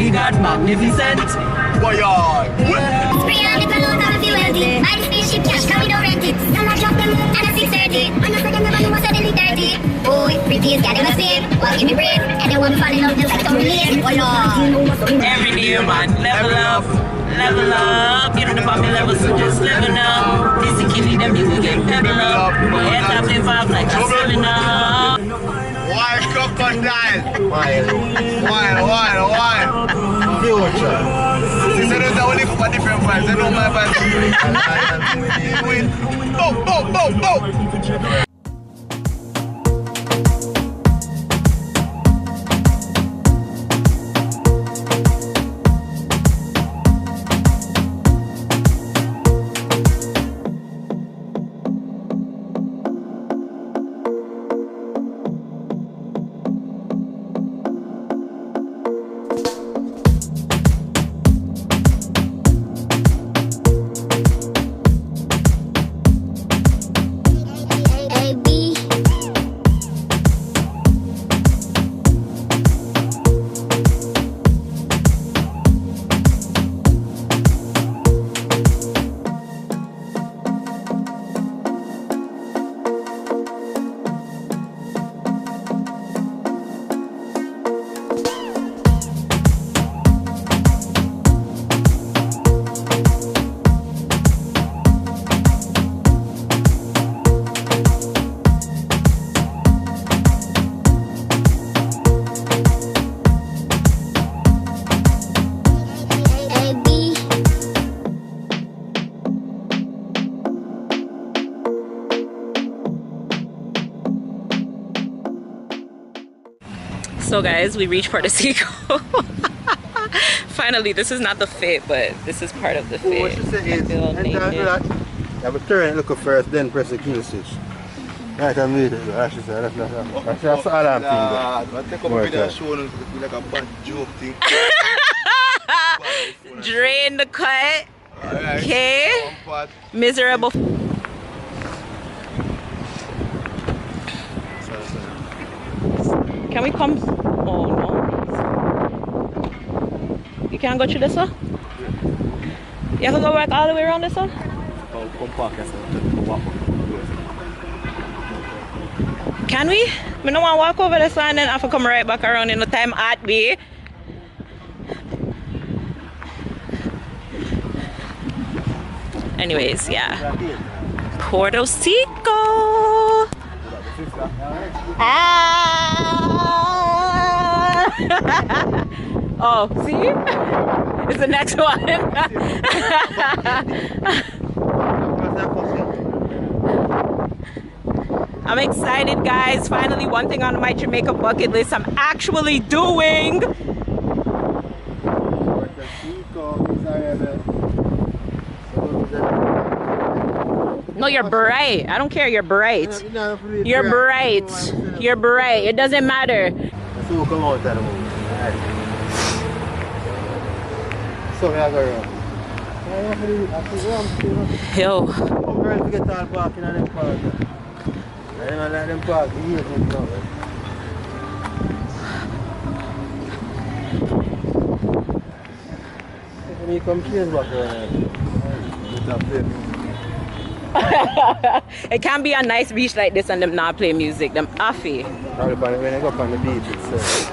we got magnificent. Boy, Spray on the cologne of a few empty. Buy the spaceship cash, come we don't rent it. Some I drop them and a 630. And a second never know what's suddenly 30. Oh, pretty is got them a same. Well, give me bread. And then one fall in love, just like don't relate. Oh, Lord. Every day, man, level up. Level up. You know the family level, so just level up. Physically, them you will get level up. Head up, live up like a 7-up. Wild crocodile. Wild. Future. They say there's only for different vibes. They know my vibes. Boom. So guys, we reached Puerto Seco. Finally, this is not the fit, but this is part of the fit. What she said is, you have a turn and look first, then press the kill switch. Right, I'm with it. She said, that's all I'm thinking. I take up a video and show them like a bad joke thing. Drain the cut. Okay. Miserable. Can we come? Oh no. You can't go through this one? You have to go back all the way around this one? Can we? We don't want to walk over this one and then have to come right back around in the time at me. Anyways, yeah. Puerto Seco. Oh, see? It's the next one. I'm excited, guys. Finally, one thing on my Jamaica bucket list I'm actually doing. No, you're bright. I don't care. You're bright. You're bright. You're bright. It doesn't matter. Yo. It can't be a nice beach like this and them not play music. Them affy. When I go up on the beach, it's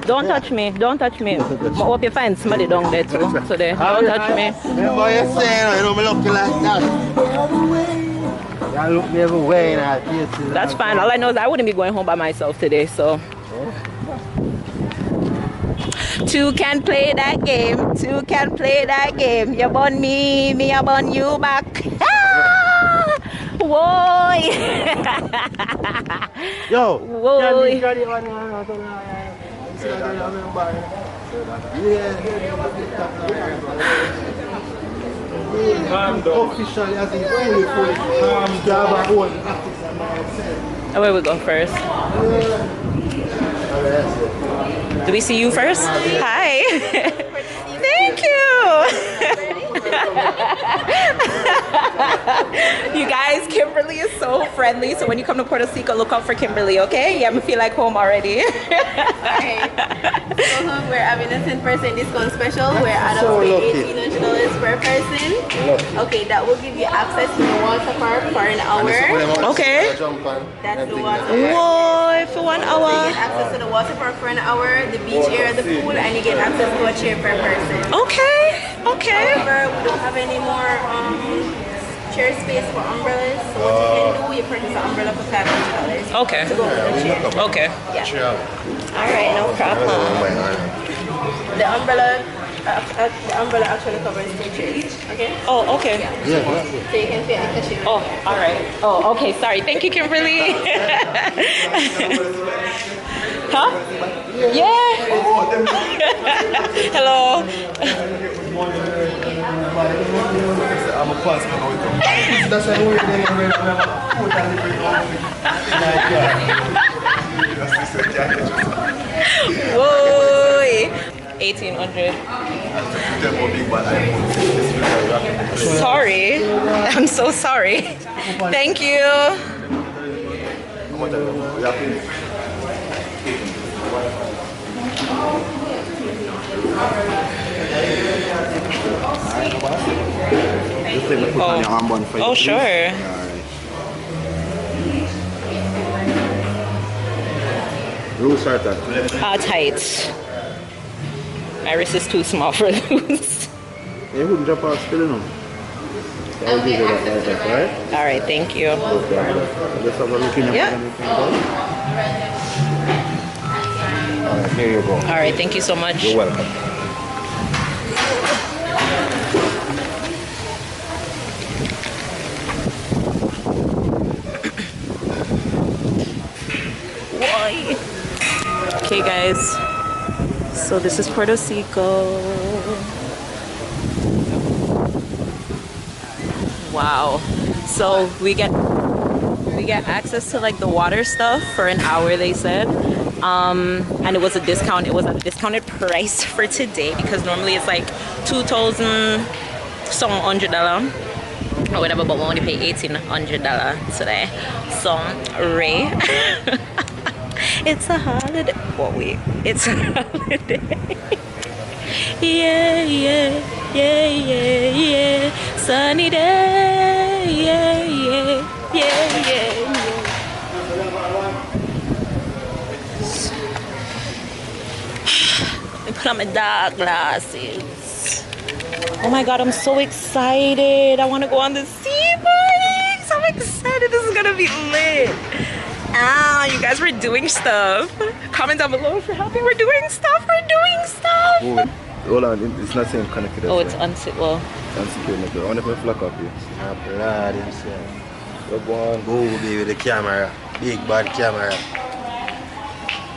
don't touch me. Don't touch me. I hope you find somebody down there too. So they don't touch me. Remember you saying, you know, me looking like that. You look me every way and I feel. That's fine. All I know is I wouldn't be going home by myself today, so. Two can play that game. Two can play that game. You burn me, me I burn you back. Ah! Whoa! Yo, whoa! Where we go first? Do we see you first? Hi. Thank you. You guys, Kimberly is so friendly. So when you come to Puerto Seco, look out for Kimberly, okay? Yeah, I feel like home already. Alright. So we're having a 10% discount special where adults pay $1,800 per person. Okay, that will give you access to the water park for an hour. Okay. That's the water park. Whoa, for 1 You hour. get access to the water park for an hour, the beach area, the pool, and you get access to a chair per person. Okay, okay. However, we don't have any more chair space for umbrellas. So what you can do, you purchase an umbrella for $500 Okay. to go with the chair. Okay. Yeah. All right, no problem. The umbrella actually covers 2 chairs. Okay. Oh, okay. So you can fit the chair. Oh, all right. Oh, okay. Sorry. Thank you, Kimberly. Huh? Yeah. Hello. I'm a pastor now. Whoa. 1,800. Sorry. I'm so sorry. Thank you. Oh, sure. Loose or tight? Tight. My wrist is too small for loose. You wouldn't drop out still, no? I'll give you that like that, right? All right, thank you. Just have a look in your Yeah. Alright, here you go. All right, thank you so much. You're welcome. Okay, guys. So this is Puerto Seco. Wow. So we get access to like the water stuff for an hour, they said. And it was a discount. It was at a discounted price for today because normally it's like $2,100 or whatever, but we only pay $1,800 today. So Ray. It's a holiday. Well, wait. It's a holiday. Yeah, yeah, yeah, yeah, yeah. Sunny day. Yeah, yeah, yeah, yeah, yeah. Let me put on my dark glasses. Oh my God, I'm so excited. I want to go on the sea bikes. I'm excited. This is going to be lit. Ah, you guys were doing stuff. Comment down below if you're happy we're doing stuff. We're doing stuff. Oh, hold on, it's not saying connected. Oh, it's unsecured. Unsecured. I wonder if I flack up here. Blood himself. Go on. Go be with the camera. Big bad camera.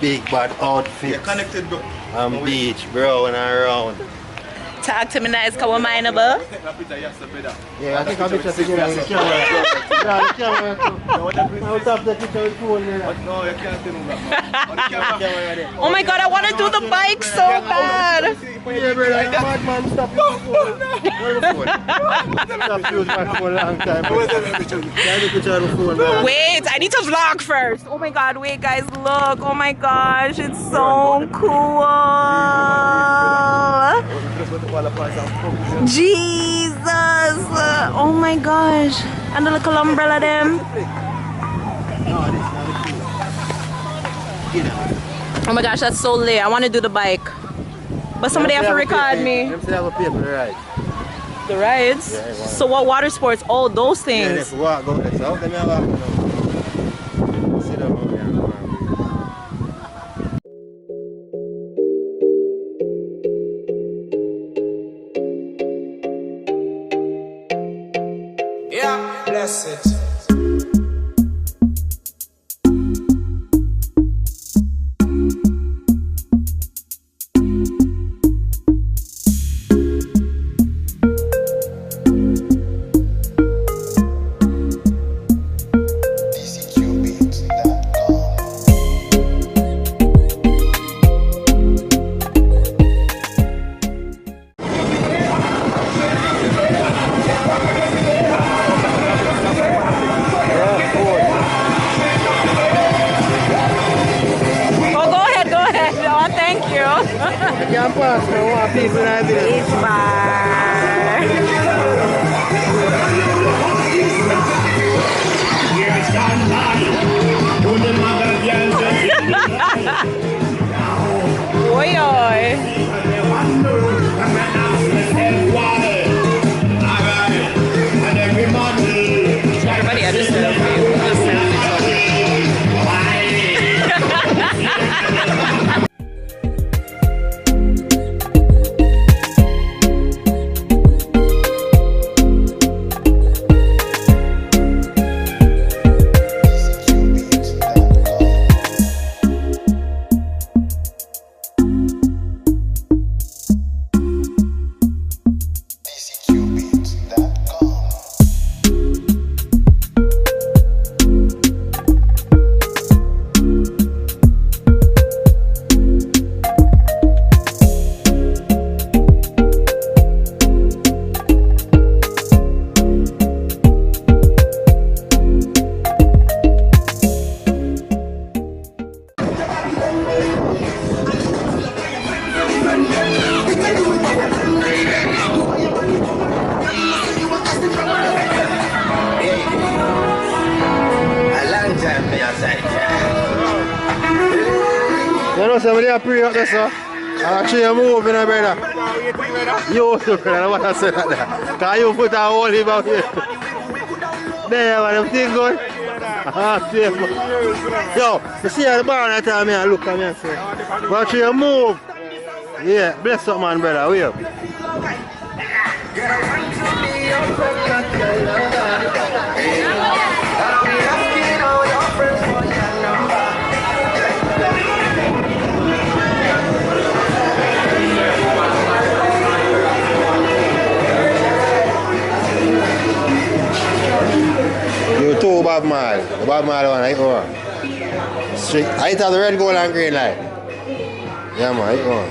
Big bad outfit. You're connected, bro. I'm beach, bro, and around. Talk to me nice, come on, mineable. Yeah, I think I'll be just again with the camera. Yeah, the camera too. I'll tap the picture with phone there. No, you can't do that. Oh my God, I want to do the bike so bad. Yeah, brother, you're a bad man. Stop using phone. Where's the phone? Stop using my phone a long time. Can I do a picture of the phone? Wait, I need to vlog first. Oh my God, wait guys, look. Oh my gosh, it's so cool. Jesus. Oh my gosh. And the little umbrella them. Oh my gosh, that's so lit. I want to do the bike. But somebody have to record me. You have a paper ride. The rides? Yeah, so what water sports? Oh, those things. Yeah, if you walk, go there. So how can you walk now? Sit down over there. Yeah, bless it. can't pass. I want people in the village. Beach bar. Oi, oi. Everybody, I just set up for you. Just set up You know, somebody are pre up there, sir. Actually, you're moving, brother. You too, brother. What I said that there. Because you put a whole heap out here. There, man. Everything good? Safe. Yo, you see at the bar that time, I look at me and say, but actually, you move. Yeah, bless up, man, brother. Wait up. You too, Bob Marley. The Bob Marley one, right over. Straight. I have the red, gold, and green light. Yeah, man, right over.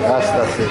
That's it.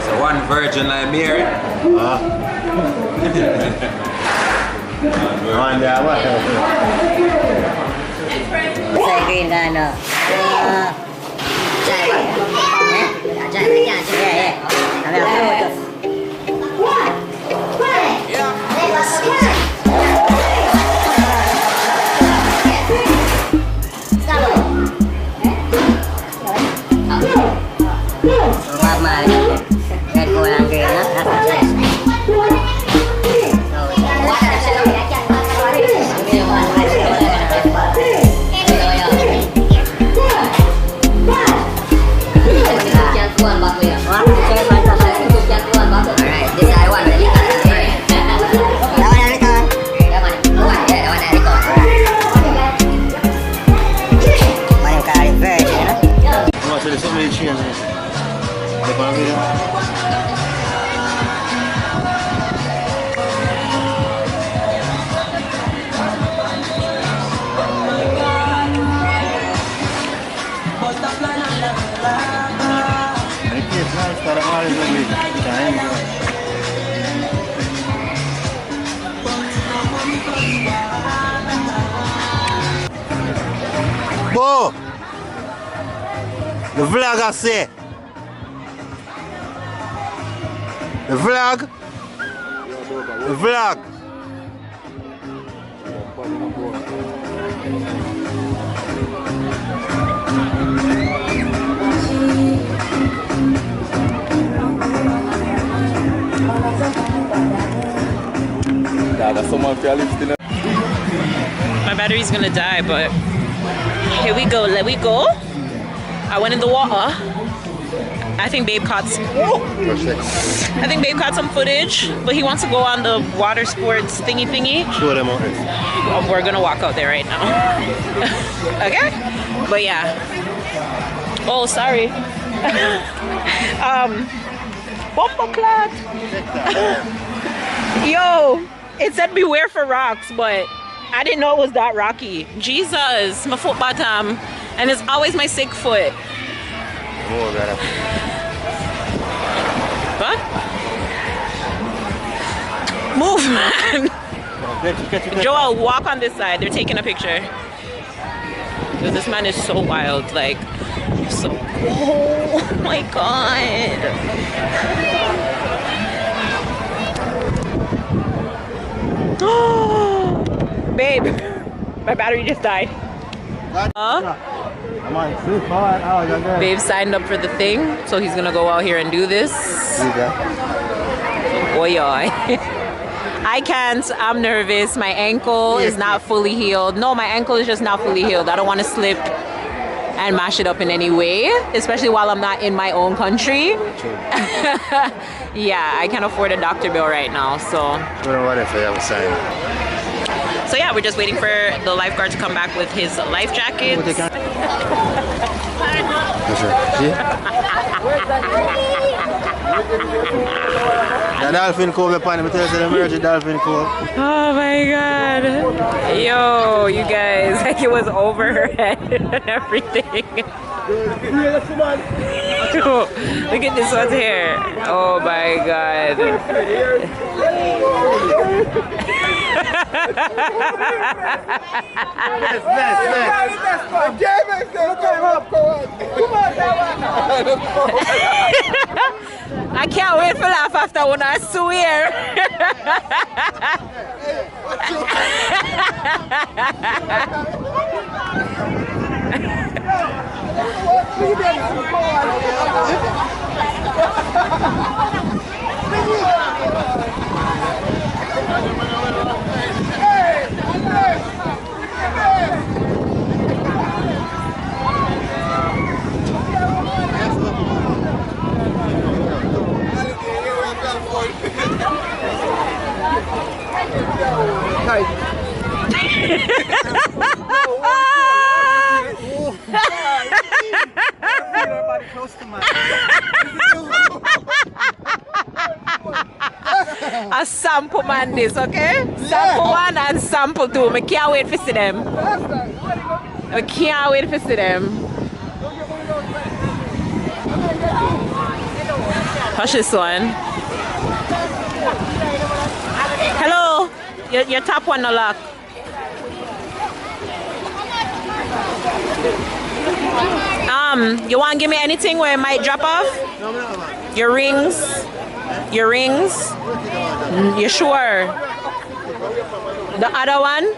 So one virgin like Mary. Green guy, no. Oh! The vlog I say. The vlog. The vlog. My battery's gonna die, but here we go. Let we go. I went in the water. I think Babe caught some footage, but he wants to go on the water sports thingy. Show them out. We're gonna walk out there right now. Okay? But yeah. Oh, sorry. Bumper clot. Yo, it said beware for rocks, but I didn't know it was that rocky. Jesus, my foot bottom, and it's always my sick foot. What? Move, man. Joel, walk on this side. They're taking a picture. Because this man is so wild, like, so. Oh my God. Babe, my battery just died. Babe signed up for the thing, so he's gonna go out here and do this. Oh yeah. I can't, I'm nervous. My ankle is not fully healed. No, my ankle is just not fully healed. I don't want to slip and mash it up in any way, especially while I'm not in my own country. Yeah, I can't afford a doctor bill right now, so. So yeah, we're just waiting for the lifeguard to come back with his life jacket. The dolphin cove upon him, tell us the emerging dolphin cove. Oh my God. Yo, you guys, like it was over her head and everything. Look at this one's hair. Oh my God. I can't wait for laugh after one, I swear. A sample man this, okay? Sample one and sample two. I can't wait to see them. I can't wait to see them. Hush this one. Hello. Your top one no lock. You want to give me anything where it might drop off? Your rings? Your rings? You sure? The other one?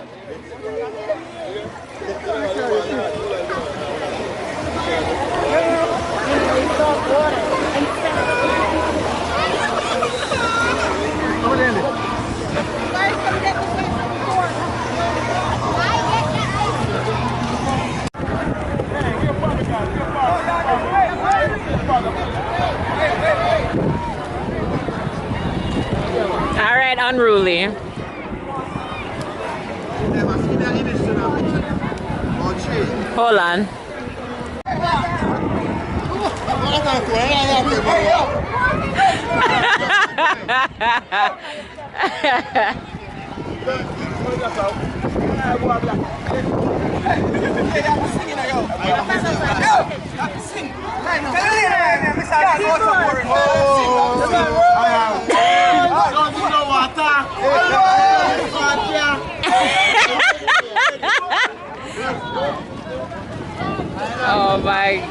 All right, unruly. Hold on.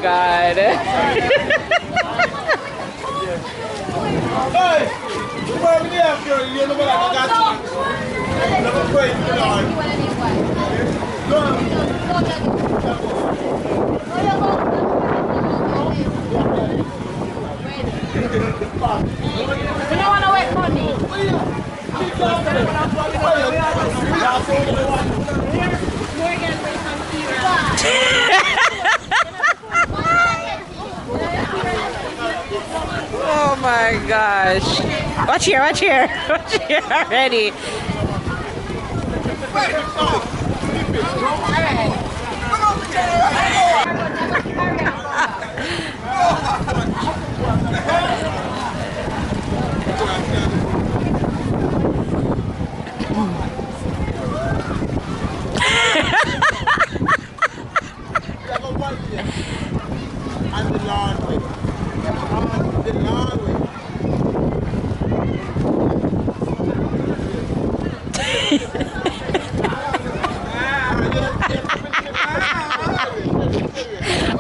God. You don't want to wait money. Oh my gosh. Watch here, watch here. Watch here already.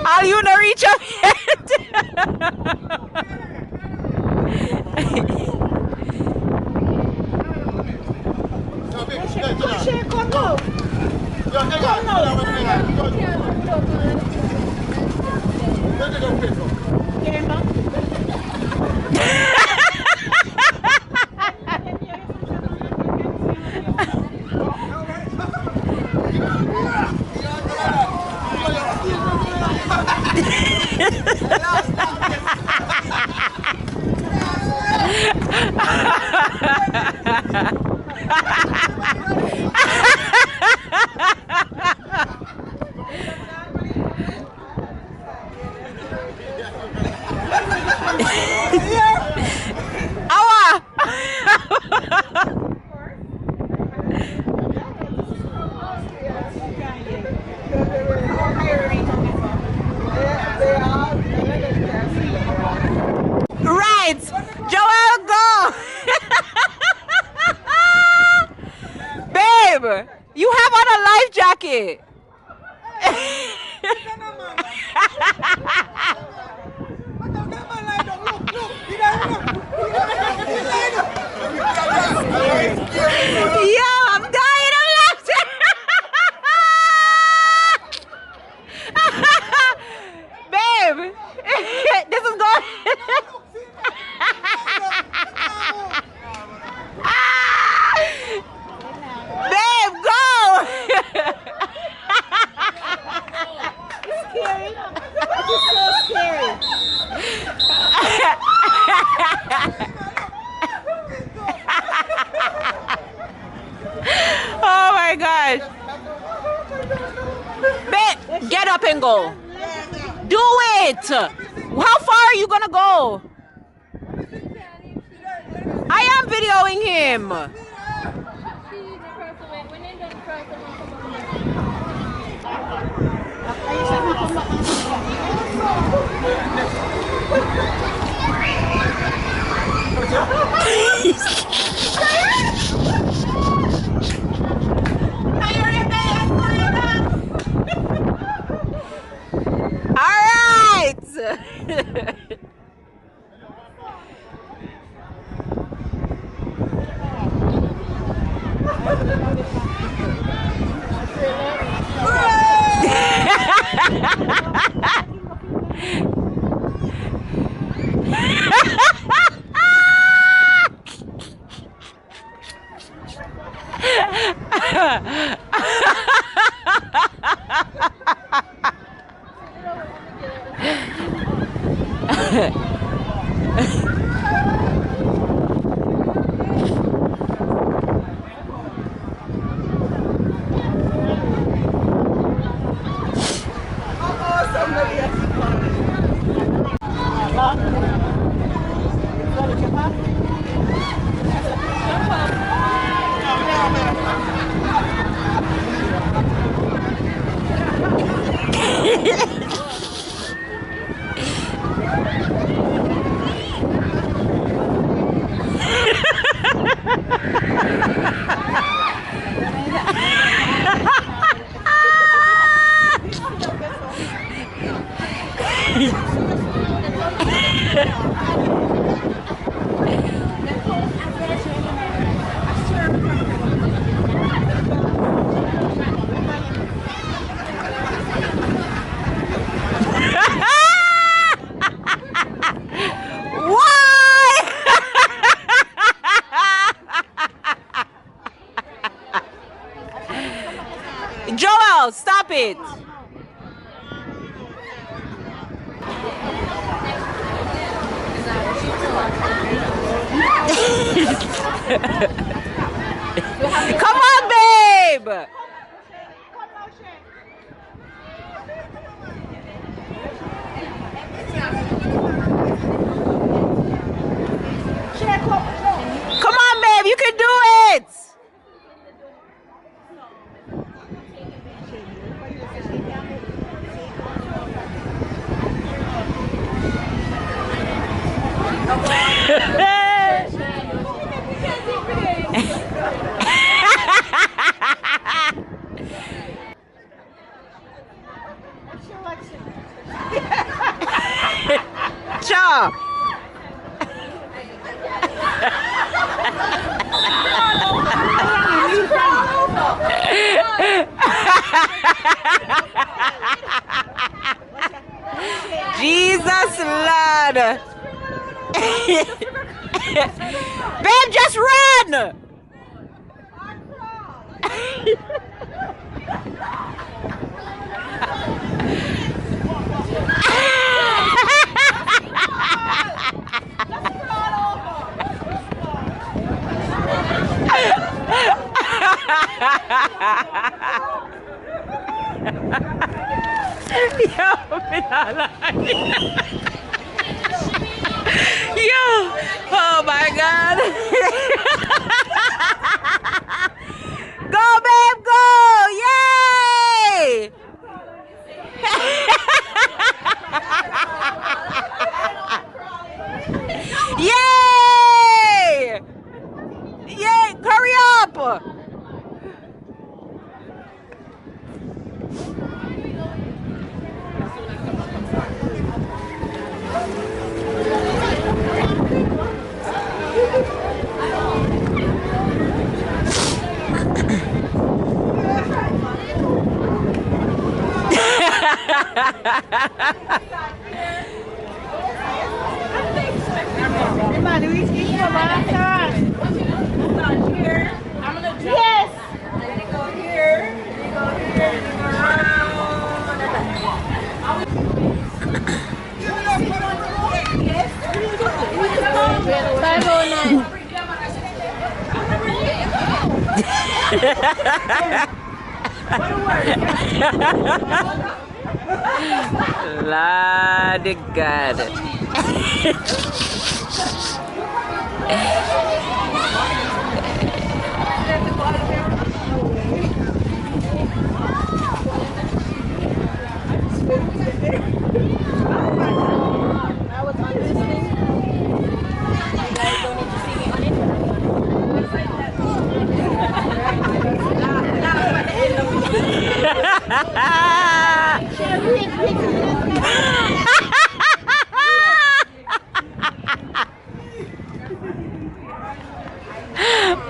Are you gonna reach up yet? Right, Joel, go. Babe, you have on a life jacket. Yo, I'm dying of laughter. Babe, this is going. Babe, go. It's scary. It's so scary. Oh my gosh. Babe, get up and go. Do it. How far are you gonna go? I am videoing him. All right. Joel, stop it. Come on, babe. Come on, babe, you can do it. Cha. Jesus, Lord. Babe, just run. Yo, yo, oh my God. Go, babe, go, yay. Yay! Yay! Hurry up! Yes. Lord God.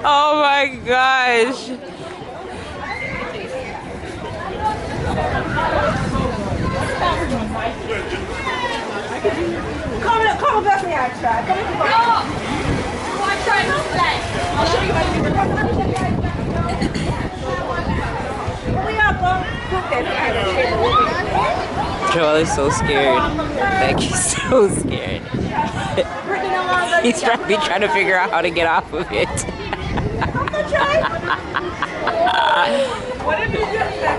Oh my gosh. Come back here, I try. Come on. I try not to play. I'll show you how to do it. Joel is so scared. Like, he's so scared. He's trying to figure out how to get off of it. What if you do that?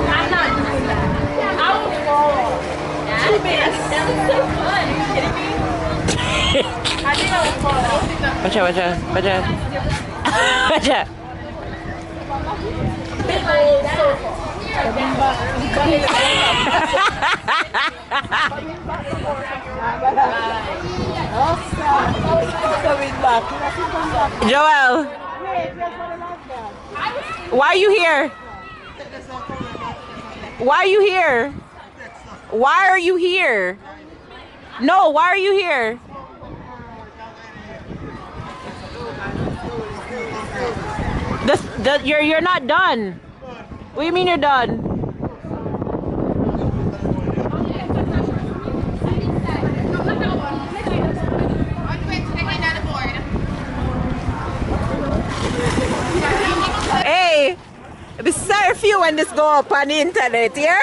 I'm not doing that. I will fall. That was so fun. Are you kidding me? I think I will fall. Watch out, watch out, watch out. Watch out. Big old circle. Joel, why are you here? Why are you here? Why are you here? No, why are you here? You're not done. What do you mean you're done? I'm sorry for you when this go up on the internet, yeah?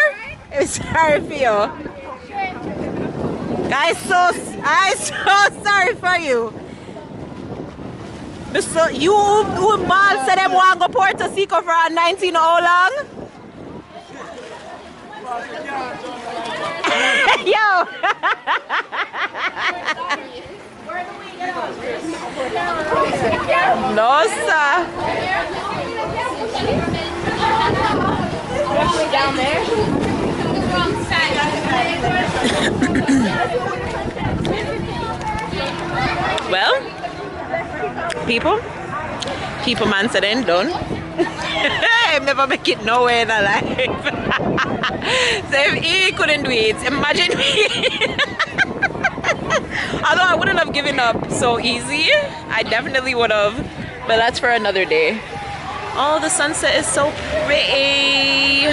I'm sorry for you. I'm so sorry for you. So you who ball said them want to go Puerto Seco for a 19 how long? Yo! No, sir. Down there. Well, people man said ain't done. I've never make it nowhere in a life. So if he couldn't do it, imagine me. Although I wouldn't have given up so easy, I definitely would have, but that's for another day. Oh, the sunset is so pretty.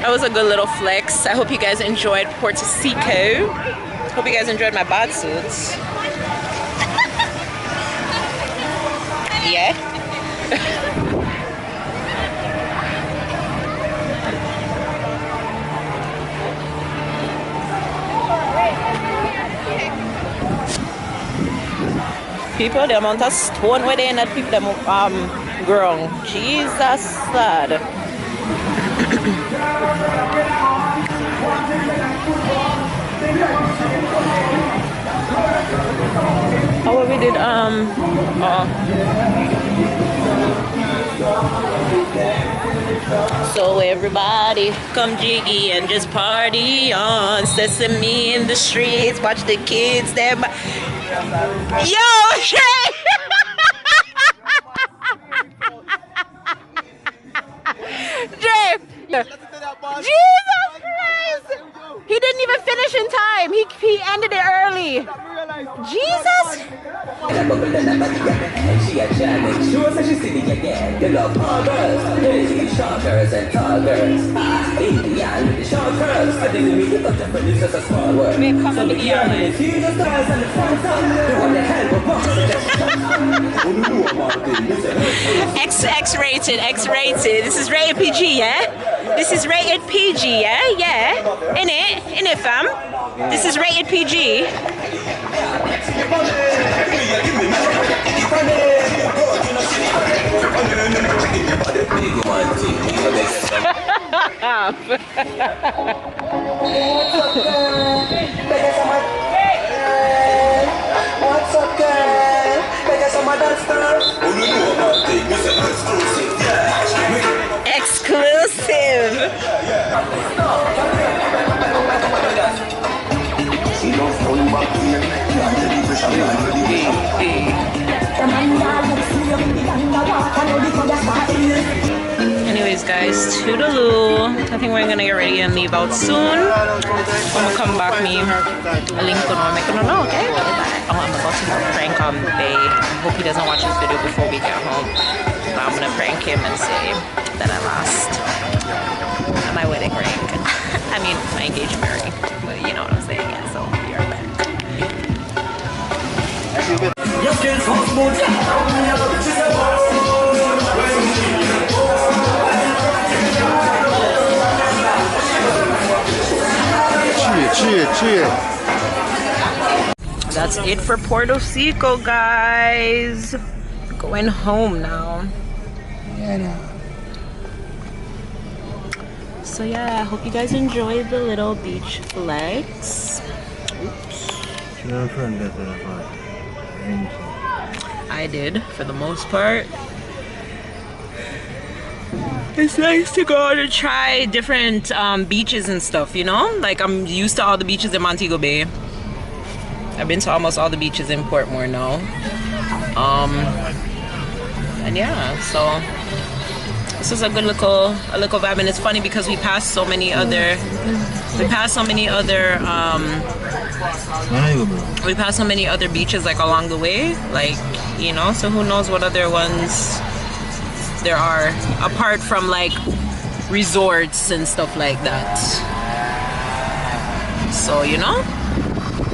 That was a good little flex. I hope you guys enjoyed Puerto Seco. Hope you guys enjoyed my bod suits. Yeah. People, the amount of stone where they in that people them grown. Jesus sad. Oh, we did so everybody come jiggy and just party on Sesame in the streets. Watch the kids them. Yo, Shay! Jay! Jesus Christ! He didn't even finish in time. He ended it early. Jesus! X-rated. This is rated PG, yeah? This is rated PG, yeah? Yeah. In it, fam. This is rated PG. What's up, girl? Better some other stuff. Exclusive. Anyways, guys, toodaloo. I think we're gonna get ready and leave out soon. When we come back, me a link on make no, okay? I'm about to prank on Bay. I hope he doesn't watch this video before we get home. But I'm gonna prank him and say that I lost my wedding ring. I mean, my engagement ring. But you know what I'm saying? Yeah, so be right back. Cheer. That's it for Puerto Seco, guys. Going home now. So yeah, I hope you guys enjoyed the little beach flex. Oops. I did, for the most part. It's nice to go out and try different beaches and stuff, you know? Like, I'm used to all the beaches in Montego Bay. I've been to almost all the beaches in Portmore now. And yeah, so this is a good little vibe, and it's funny because we passed so many other beaches like along the way, like, you know, so who knows what other ones there are apart from like resorts and stuff like that. So, you know,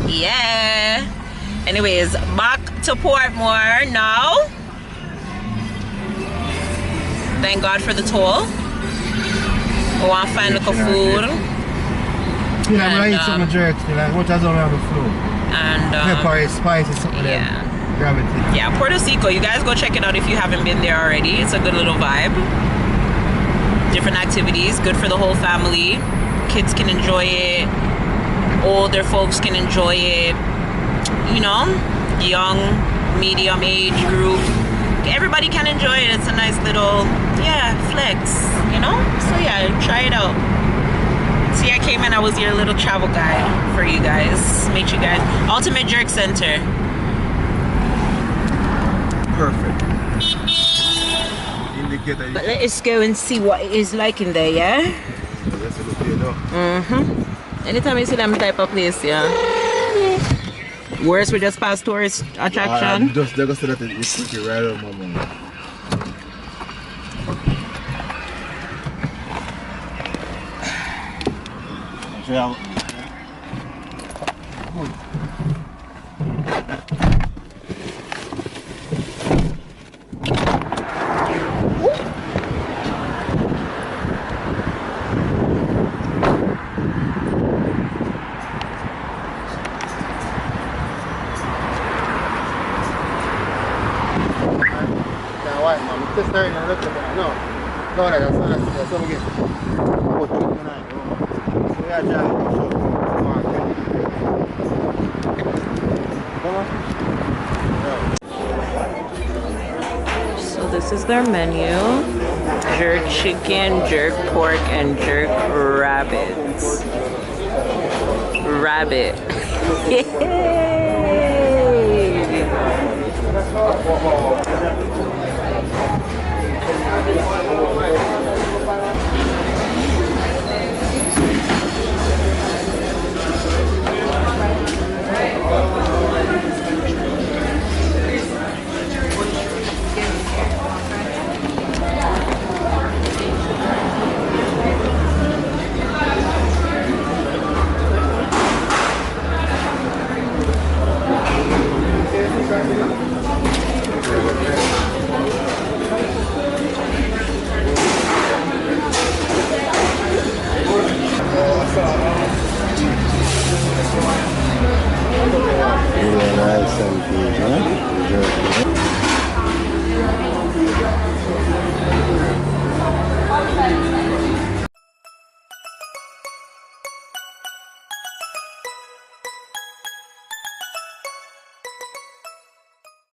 yeah. Anyways, back to Portmore now. Thank God for the toll. We want to find like a food. Yeah, I'm gonna eat some jerks, like what has on the floor. And pepper is spicy, something yeah. Gravity. Yeah, Puerto Seco. You guys go check it out if you haven't been there already. It's a good little vibe. Different activities, good for the whole family. Kids can enjoy it. Older folks can enjoy it. You know, young, medium age group. Everybody can enjoy it. It's a nice little, yeah, flex, you know? So yeah, try it out. See, I came in, I was your little travel guide for you guys. Meet you guys. Ultimate Jerk Center. Perfect. But let's go and see what it is like in there, yeah? Mm-hmm. Anytime you see them type of place, yeah. Worse, we just passed tourist attraction. Just they go say that it's pretty right on my mind. Yeah. So this is their menu. Jerk chicken, jerk pork, and jerk rabbits. Rabbit. Yay!